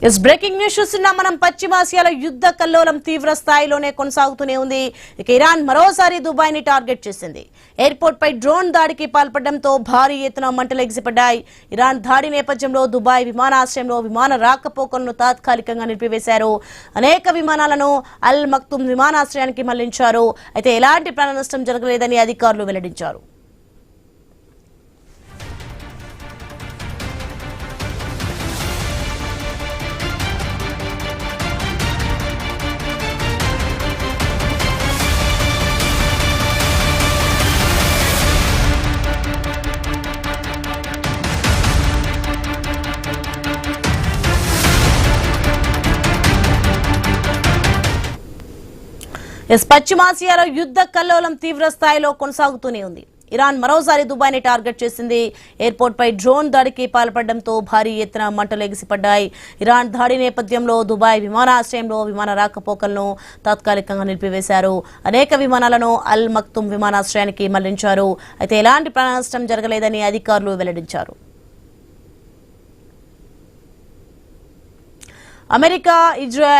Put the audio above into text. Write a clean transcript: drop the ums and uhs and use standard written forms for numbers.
Is breaking news చూస్తున్నాం మనం. పశ్చిమాసియాలో యుద్ధ కల్లోలం తీవ్ర స్థాయిలోనే కొనసాగుతూనే ఉంది. ఇక ఇరాన్ మరోసారి దుబాయ్ ని టార్గెట్ చేసింది. ఎయిర్పోర్ట్ పై డ్రోన్ దాడికి పాల్పడడంతో భారీ ఎత్తున మంటలు ఎగిసిపడ్డాయి. ఇరాన్ దాడి నేపథ్యంలో దుబాయ్ విమానాశ్రయంలో విమాన రాకపోకలను తాత్కాలికంగా నిలిపివేశారు. అనేక విమానాలను అల్ మక్తుమ్ విమానాశ్రయానికి మళ్లించారు. అయితే ఎలాంటి ప్రాణ నష్టం జరగలేదని అధికారులు వెల్లడించారు. పశ్చిమాసియాలో యుద్ధ కల్లోలం తీవ్ర స్థాయిలో కొనసాగుతూనే ఉంది. ఇరాన్ మరోసారి దుబాయ్ ని టార్గెట్ చేసింది. ఎయిర్పోర్ట్ పై డ్రోన్ దాడికి పాల్పడడంతో భారీ ఎత్తున మంటలు ఎగిసిపడ్డాయి. ఇరాన్ దాడి నేపథ్యంలో దుబాయ్ విమానాశ్రయంలో విమాన రాకపోకలను తాత్కాలికంగా నిలిపివేశారు. అనేక విమానాలను అల్ మక్తుమ్ విమానాశ్రయానికి మళ్లించారు. అయితే ఎలాంటి ప్రాణ నష్టం జరగలేదని అధికారులు వెల్లడించారు. America, Israel